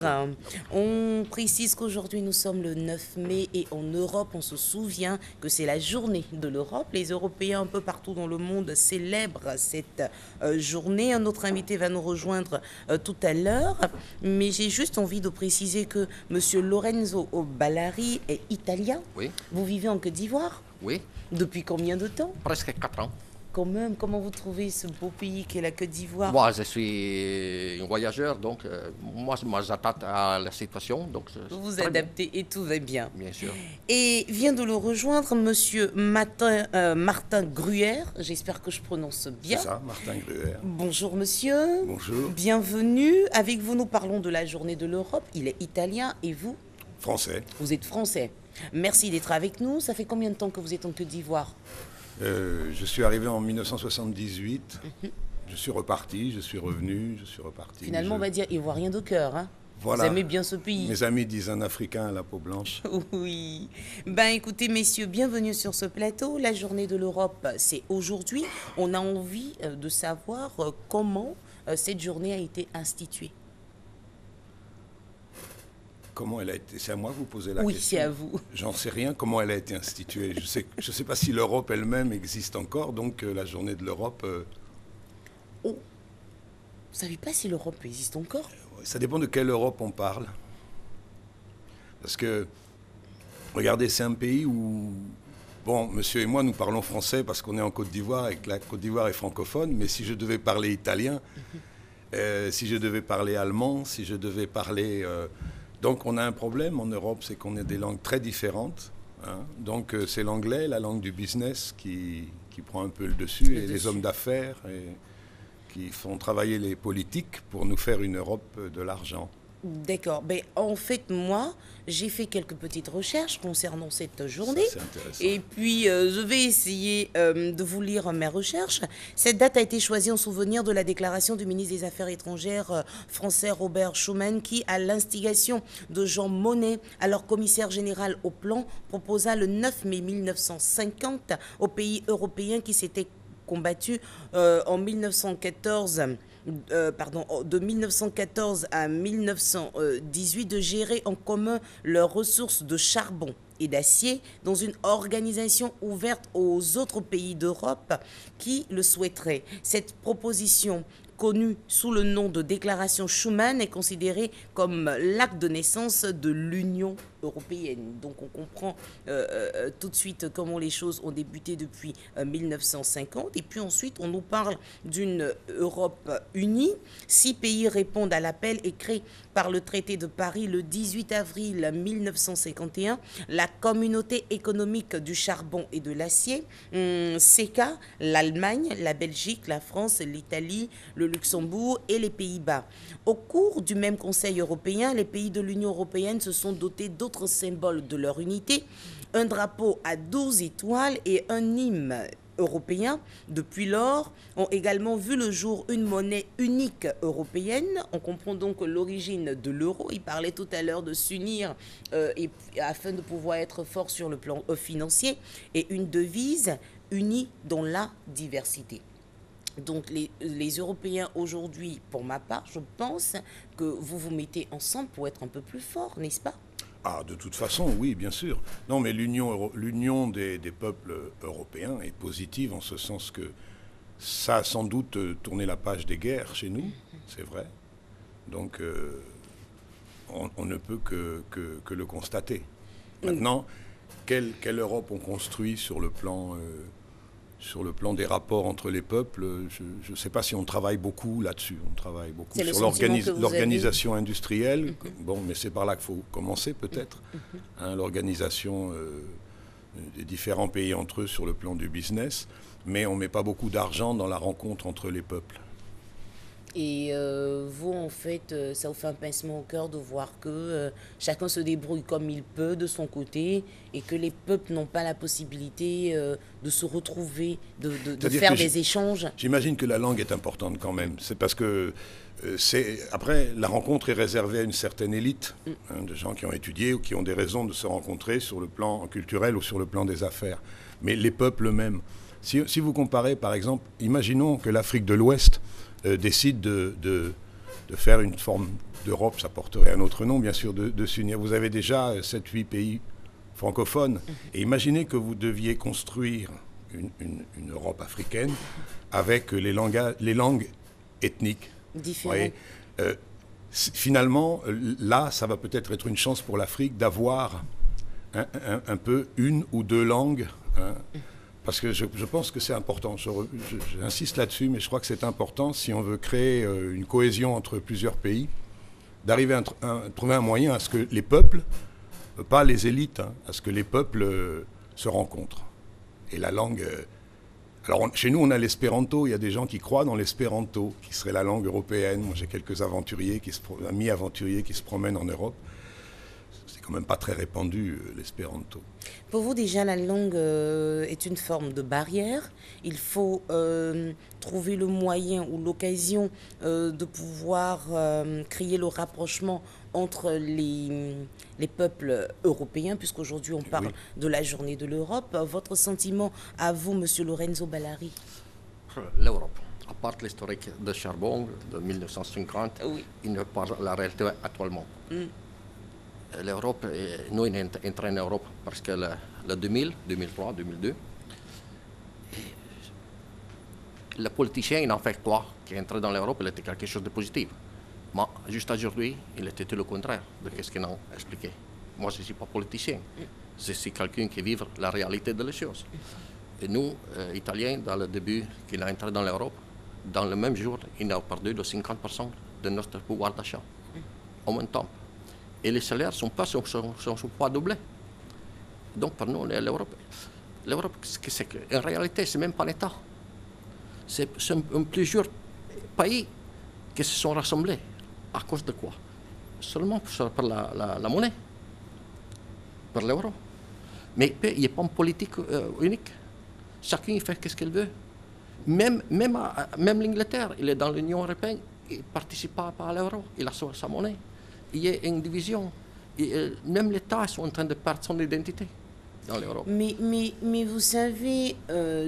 On précise qu'aujourd'hui nous sommes le 9 mai et en Europe on se souvient que c'est la journée de l'Europe. Les Européens un peu partout dans le monde célèbrent cette journée. Un autre invité va nous rejoindre tout à l'heure. Mais j'ai juste envie de préciser que Monsieur Lorenzo Ballari est italien. Oui, Vous vivez en Côte d'Ivoire? oui, Depuis combien de temps? presque 4 ans. Quand même, comment vous trouvez ce beau pays qu'est la Côte d'Ivoire? Moi, je suis un voyageur, donc moi, je m'adapte à la situation. Donc, Vous vous très bien, adaptez et tout va bien. bien sûr. Et vient de le rejoindre Monsieur Martin Gruer. J'espère que je prononce bien. C'est ça, Martin Gruer. Bonjour monsieur. Bonjour. Bienvenue. Avec vous, nous parlons de la journée de l'Europe. Il est italien et vous? Français. Vous êtes français. Merci d'être avec nous. Ça fait combien de temps que vous êtes en Côte d'Ivoire? Je suis arrivé en 1978. Je suis reparti, je suis revenu, je suis reparti. Finalement, on va dire ivoirien de cœur. Hein? Voilà. Vous aimez bien ce pays. Mes amis disent un Africain à la peau blanche. Oui. Ben écoutez, messieurs, bienvenue sur ce plateau. La journée de l'Europe, c'est aujourd'hui. On a envie de savoir comment cette journée a été instituée. Comment elle a été... C'est à moi que vous posez la Oui, question. c'est à vous. J'en sais rien comment elle a été instituée. Je sais pas si l'Europe elle-même existe encore, donc la journée de l'Europe... Oh, vous savez pas si l'Europe existe encore? Ça dépend de quelle Europe on parle. Parce que, regardez, c'est un pays où... Bon, monsieur et moi, nous parlons français parce qu'on est en Côte d'Ivoire et que la Côte d'Ivoire est francophone, mais si je devais parler italien, si je devais parler allemand, si je devais parler... Donc on a un problème en Europe, c'est qu'on a des langues très différentes. Hein. Donc c'est l'anglais, la langue du business qui prend un peu le dessus, et les hommes d'affaires qui font travailler les politiques pour nous faire une Europe de l'argent. D'accord. Ben, en fait, moi, j'ai fait quelques petites recherches concernant cette journée. Ça, c'est intéressant. Et puis, je vais essayer de vous lire mes recherches. Cette date a été choisie en souvenir de la déclaration du ministre des Affaires étrangères français Robert Schuman qui, à l'instigation de Jean Monnet, alors commissaire général au plan, proposa le 9 mai 1950 aux pays européens qui s'étaient combattus en 1914... de 1914 à 1918 de gérer en commun leurs ressources de charbon et d'acier dans une organisation ouverte aux autres pays d'Europe qui le souhaiteraient. Cette proposition, connue sous le nom de déclaration Schuman, est considérée comme l'acte de naissance de l'Union européenne. Donc on comprend tout de suite comment les choses ont débuté depuis 1950. Et puis ensuite, on nous parle d'une Europe unie. 6 pays répondent à l'appel écrit par le traité de Paris le 18 avril 1951. La communauté économique du charbon et de l'acier, CECA, l'Allemagne, la Belgique, la France, l'Italie, le Luxembourg et les Pays-Bas. Au cours du même Conseil européen, les pays de l'Union européenne se sont dotés d'autres symboles de leur unité, un drapeau à 12 étoiles et un hymne européen. Depuis lors, ont également vu le jour une monnaie unique européenne. On comprend donc l'origine de l'euro. Il parlait tout à l'heure de s'unir afin de pouvoir être fort sur le plan financier, et une devise unie dans la diversité. Donc les Européens aujourd'hui, pour ma part, je pense que vous vous mettez ensemble pour être un peu plus fort, n'est-ce pas? Ah, de toute façon, oui, bien sûr. Non, mais l'union des peuples européens est positive en ce sens que ça a sans doute tourné la page des guerres chez nous, c'est vrai. Donc, on ne peut que le constater. Maintenant, quelle Europe on construit sur le plan des rapports entre les peuples? Je ne sais pas si on travaille beaucoup là-dessus. On travaille beaucoup sur l'organisation industrielle. Bon, mais c'est par là qu'il faut commencer peut-être. Hein, l'organisation des différents pays entre eux sur le plan du business. Mais on ne met pas beaucoup d'argent dans la rencontre entre les peuples. Et vous, en fait, ça vous fait un pincement au cœur de voir que chacun se débrouille comme il peut de son côté et que les peuples n'ont pas la possibilité de se retrouver, de faire des échanges. J'imagine que la langue est importante quand même. C'est parce que après, la rencontre est réservée à une certaine élite, hein, de gens qui ont étudié ou qui ont des raisons de se rencontrer sur le plan culturel ou sur le plan des affaires. Mais les peuples eux-mêmes. Si vous comparez, par exemple, imaginons que l'Afrique de l'Ouest décide de faire une forme d'Europe, ça porterait un autre nom, bien sûr, de s'unir. Vous avez déjà 7-8 pays francophones. Et imaginez que vous deviez construire une Europe africaine avec les langues ethniques. Différentes. Finalement, là, ça va peut-être être une chance pour l'Afrique d'avoir un peu une ou deux langues, hein, parce que je pense que c'est important. J'insiste là-dessus, mais je crois que c'est important si on veut créer une cohésion entre plusieurs pays, d'arriver à trouver un moyen à ce que les peuples, pas les élites, hein, à ce que les peuples se rencontrent. Et la langue... alors chez nous, on a l'espéranto. Il y a des gens qui croient dans l'espéranto, qui serait la langue européenne. Moi, j'ai quelques amis aventuriers qui se promènent en Europe. C'est quand même pas très répandu, l'espéranto. Pour vous, déjà, la langue est une forme de barrière. Il faut trouver le moyen ou l'occasion de pouvoir créer le rapprochement entre les peuples européens, puisqu'aujourd'hui on parle de la journée de l'Europe. Votre sentiment à vous, Monsieur Lorenzo Ballari? L'Europe, à part l'historique de charbon de 1950, il ne parle la réalité actuellement. L'Europe, nous, on est entré en Europe parce que le 2000, 2003, 2002, le politicien, il en fait quoi? Qui est entré dans l'Europe, il était quelque chose de positif. Mais juste aujourd'hui, il était tout le contraire de ce qu'ils ont expliqué. Moi, je ne suis pas politicien. Je suis quelqu'un qui vit la réalité de les choses. Et nous, Italiens, dans le début qu'il est entré dans l'Europe, dans le même jour, il a perdu de 50% de notre pouvoir d'achat en même temps. Et les salaires sont pas doublés. Donc, pour nous, l'Europe, en réalité, ce n'est même pas l'État. C'est plusieurs pays qui se sont rassemblés. À cause de quoi? Seulement pour la monnaie, pour l'euro. Mais il n'y a pas une politique unique. Chacun fait ce qu'il veut. Même l'Angleterre, il est dans l'Union européenne, il ne participe pas à l'euro, il a sa monnaie. Il y a une division. Et même l'État est en train de perdre son identité dans l'Europe. Mais vous savez,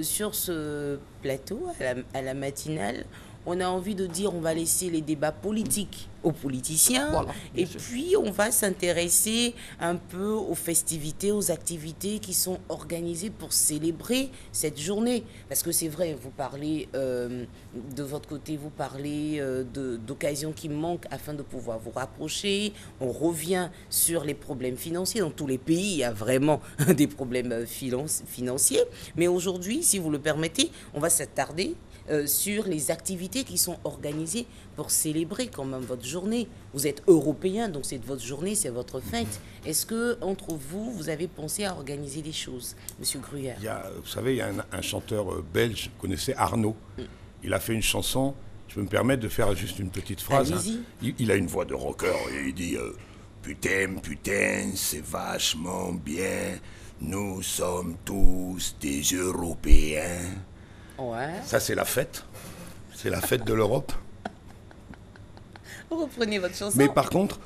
sur ce plateau, à la matinale, on a envie de dire on va laisser les débats politiques aux politiciens, voilà, et puis on va s'intéresser un peu aux festivités, aux activités qui sont organisées pour célébrer cette journée. Parce que c'est vrai, vous parlez de votre côté, vous parlez d'occasions qui manquent afin de pouvoir vous rapprocher. On revient sur les problèmes financiers. Dans tous les pays, il y a vraiment des problèmes financiers. Mais aujourd'hui, si vous le permettez, on va s'attarder sur les activités qui sont organisées pour célébrer quand même votre journée. Vous êtes européen, donc c'est votre journée, c'est votre fête. Est-ce que entre vous, vous avez pensé à organiser des choses, Monsieur Gruyère? Vous savez, il y a un chanteur belge, vous connaissez Arnaud. Il a fait une chanson, je peux me permettre de faire juste une petite phrase. Hein. Il a une voix de rocker et il dit putain, c'est vachement bien, nous sommes tous des Européens. Ouais. Ça, c'est la fête. C'est la fête de l'Europe. Reprenez votre chanson. Mais par contre...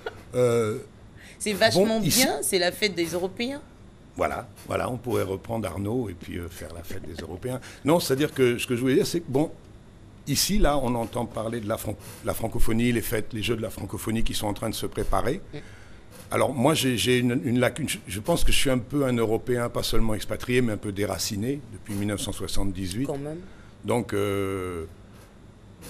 c'est vachement bien, c'est la fête des Européens. Voilà, on pourrait reprendre Arnaud et puis faire la fête des Européens. Non, c'est-à-dire que ce que je voulais dire, c'est que, bon, ici, là, on entend parler de la francophonie, les fêtes, les jeux de la francophonie qui sont en train de se préparer. Alors, moi, j'ai une lacune. Je pense que je suis un peu un Européen, pas seulement expatrié, mais un peu déraciné, depuis 1978. Quand même. Donc,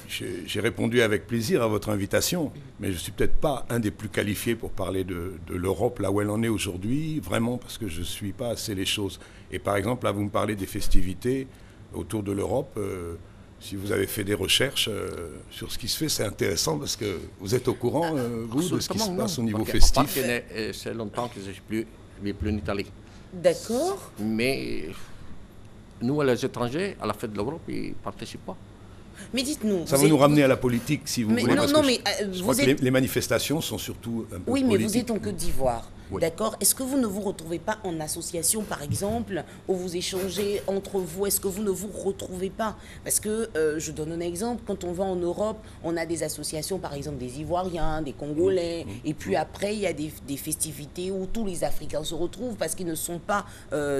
j'ai répondu avec plaisir à votre invitation, mais je ne suis peut-être pas un des plus qualifiés pour parler de l'Europe, là où elle en est aujourd'hui, vraiment, parce que je ne suis pas assez les choses. Et par exemple, là, vous me parlez des festivités autour de l'Europe. Si vous avez fait des recherches sur ce qui se fait, c'est intéressant parce que vous êtes au courant, vous, de ce qui se passe au niveau festif. C'est longtemps que je ne vis plus en Italie. D'accord. Mais nous, les étrangers, à la fête de l'Europe, ils ne participent pas. Mais dites-nous... Ça va nous ramener à la politique, si vous voulez. Non, mais je crois que les manifestations sont surtout un peu politiques. Oui, mais vous êtes en Côte d'Ivoire. Oui. D'accord. Est-ce que vous ne vous retrouvez pas en association, par exemple, où vous échangez entre vous? Est-ce que vous ne vous retrouvez pas? Parce que, je donne un exemple, quand on va en Europe, on a des associations, par exemple, des Ivoiriens, des Congolais, et puis après, il y a des festivités où tous les Africains se retrouvent parce qu'ils ne sont pas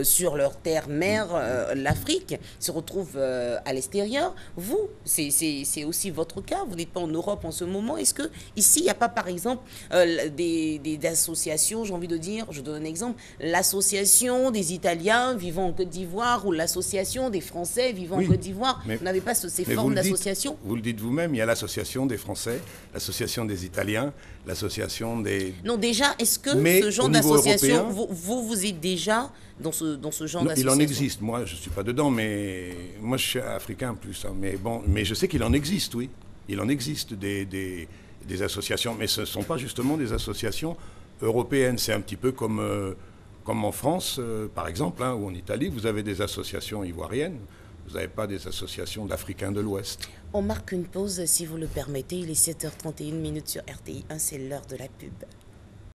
sur leur terre-mère, l'Afrique, se retrouvent à l'extérieur. Vous, C'est aussi votre cas. Vous n'êtes pas en Europe en ce moment. Est-ce que ici, il n'y a pas, par exemple, des associations, j'ai envie de dire, je donne un exemple, l'association des Italiens vivant en Côte d'Ivoire ou l'association des Français vivant en Côte d'Ivoire. Vous n'avez pas ces formes d'association? Vous le dites vous-même, il y a l'association des Français, l'association des Italiens, l'association des... Non, déjà, est-ce que ce genre d'association, vous êtes déjà dans ce genre d'association? Il en existe. Moi, je ne suis pas dedans, mais moi, je suis africain plus. Hein, mais bon, mais je sais qu'il en existe, oui. Il en existe des associations, mais ce ne sont pas justement des associations européennes. C'est un petit peu comme en France, par exemple, hein, ou en Italie, vous avez des associations ivoiriennes. Vous n'avez pas des associations d'Africains de l'Ouest. On marque une pause, si vous le permettez. Il est 7h31 sur RTI 1, c'est l'heure de la pub.